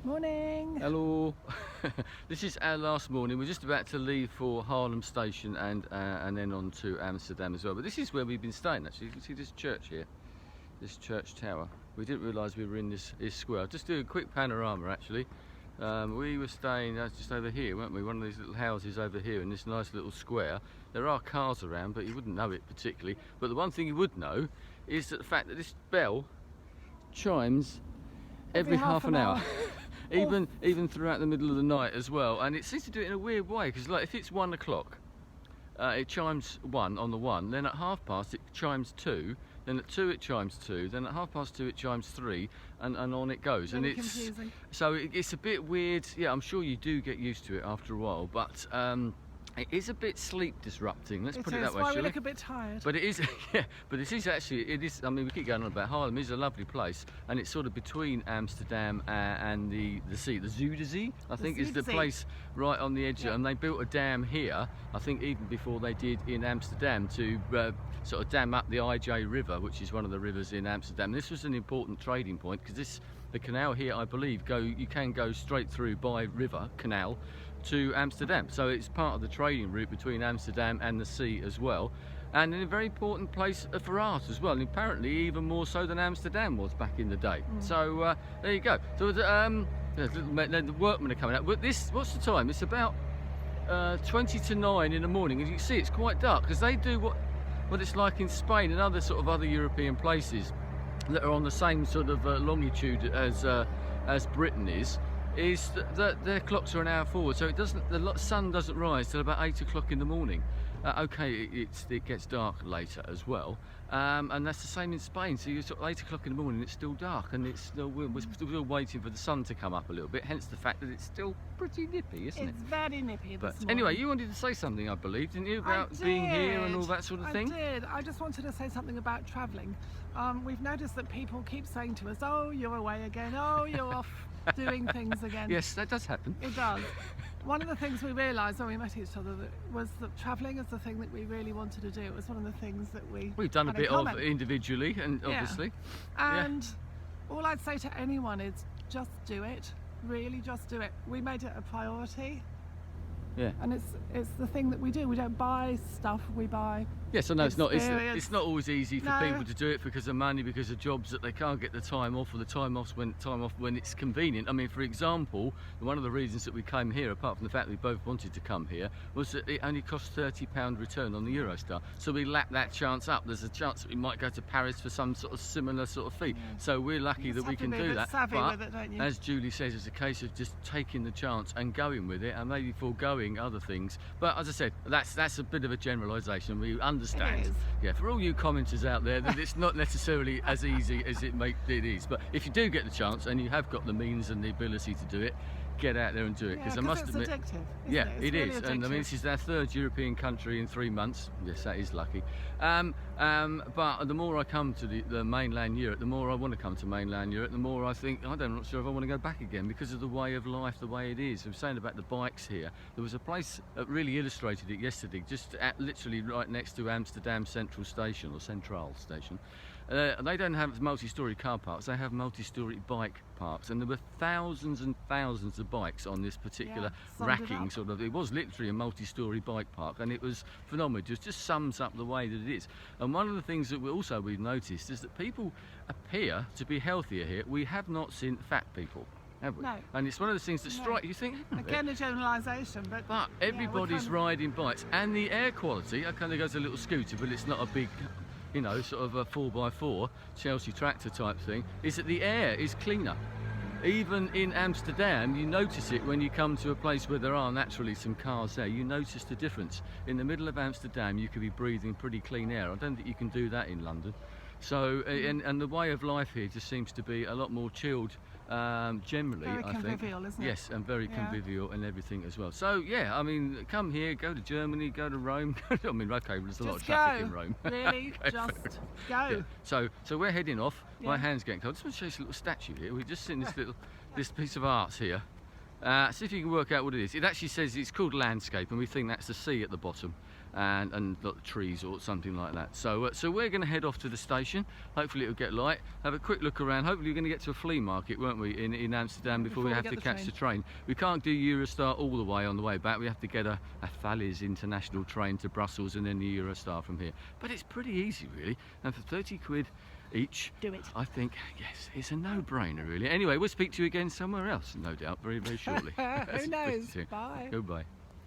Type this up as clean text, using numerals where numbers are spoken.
Morning. Hello. This is our last morning. We're just about to leave for Haarlem station and then on to Amsterdam as well. But this is where we've been staying actually. You can see this church here, this church tower. We didn't realise we were in this square. I'll just do a quick panorama actually. We were staying just over here, weren't we? One of these little houses over here in this nice little square. There are cars around, but you wouldn't know it particularly. But the one thing you would know is that the fact that this bell chimes every half an hour. Even throughout the middle of the night as well, and it seems to do it in a weird way because, like, if it's 1 o'clock, it chimes 1 on the 1. Then at 1:30 it chimes 2. Then at 2 it chimes 2. Then at 2:30 it chimes 3, and on it goes. Really and it's confusing. So it's a bit weird. Yeah, I'm sure you do get used to it after a while, but it is a bit sleep disrupting. Let's put it that way. Why we look a bit tired. But it is, yeah. But it is actually, it is. I mean, we keep going on about Haarlem. It is a lovely place, and it's sort of between Amsterdam and the sea. The Zuiderzee, I think, is the place right on the edge. Yeah. And they built a dam here, I think, even before they did in Amsterdam, to sort of dam up the IJ River, which is one of the rivers in Amsterdam. This was an important trading point because the canal here, I believe, you can go straight through by river canal to Amsterdam, so it's part of the trading route between Amsterdam and the sea as well, and in a very important place for art as well, and apparently even more so than Amsterdam was back in the day. So there you go. So the workmen are coming out. But what's the time? It's about 20 to 9 in the morning, and you can see it's quite dark because they do what it's like in Spain and other European places that are on the same sort of longitude as Britain is that their clocks are an hour forward, so the sun doesn't rise till about 8 o'clock in the morning. Okay, it gets dark later as well, and that's the same in Spain. So you're sort of 8 o'clock in the morning, it's still dark, and we're still waiting for the sun to come up a little bit. Hence the fact that it's still pretty nippy, isn't it? It's very nippy this morning. Anyway, you wanted to say something, I believe, didn't you, about being here and all that sort of thing? I did. I just wanted to say something about travelling. We've noticed that people keep saying to us, "Oh, you're away again. Oh, you're off doing things again." Yes, that does happen. It does. One of the things we realised when we met each other was that travelling is the thing that we really wanted to do. It was one of the things that we've done a bit of individually, and obviously. And all I'd say to anyone is just do it. Really, just do it. We made it a priority. Yeah. And it's the thing that we do. We don't buy stuff, we buy. Yes, I know it's not always easy for people to do it because of money, because of jobs that they can't get the time off, or the time off when it's convenient. I mean, for example, one of the reasons that we came here, apart from the fact that we both wanted to come here, was that it only cost £30 return on the Eurostar. So we lapped that chance up. There's a chance that we might go to Paris for some sort of similar sort of fee. So we're lucky that we can do that. But with it, as Julie says, it's a case of just taking the chance and going with it, and maybe foregoing other things. But as I said, that's a bit of a generalisation. We understand, yeah, for all you commenters out there, that it's not necessarily as easy as it is. But if you do get the chance and you have got the means and the ability to do it, get out there and do it, because I must admit, addictive, yeah, it is. Really And I mean, this is our 3rd European country in 3 months. Yes, that is lucky. But the more I come to the mainland Europe, the more I want to come to mainland Europe, the more I think, I'm not sure if I want to go back again because of the way of life, the way it is. I'm saying about the bikes here. There was a place that really illustrated it yesterday, just literally right next to Amsterdam Central Station, or Centraal Station. They don't have multi-storey car parks, they have multi-storey bike parks, and there were thousands and thousands of bikes on this particular racking sort of. It was literally a multi-storey bike park, and it was phenomenal. It just sums up the way that it is. And one of the things that we've noticed is that people appear to be healthier here. We have not seen fat people, have we? No. And it's one of those things that strike you, think, again, a generalisation, but everybody's riding bikes, and the air quality. Okay, there goes a little scooter, but it's not a big, you know, sort of a 4x4 Chelsea tractor type thing, is that the air is cleaner. Even in Amsterdam, you notice it when you come to a place where there are naturally some cars there. You notice the difference. In the middle of Amsterdam, you could be breathing pretty clean air. I don't think you can do that in London. So, and the way of life here just seems to be a lot more chilled, generally, I think. Very convivial, isn't it? Yes, and very convivial and everything as well. So, yeah, I mean, come here, go to Germany, go to Rome. I mean, okay, there's a lot of traffic in Rome. Really, Okay, just go. Yeah. So we're heading off. Yeah. My hand's getting cold. I just want to show you this little statue here. We've just seen this piece of art here. See if you can work out what it is. It actually says it's called landscape, and we think that's the sea at the bottom. and trees or something like that. So so we're going to head off to the station. Hopefully it'll get light, have a quick look around. Hopefully we're going to get to a flea market, weren't we, in Amsterdam before we have to catch the train. We can't do Eurostar all the way on the way back. We have to get a Thalys international train to Brussels and then the Eurostar from here. But it's pretty easy really, and for 30 quid each, do it. I think, yes, it's a no-brainer really. Anyway, we'll speak to you again somewhere else, no doubt, very, very shortly. Who knows? Bye. Goodbye.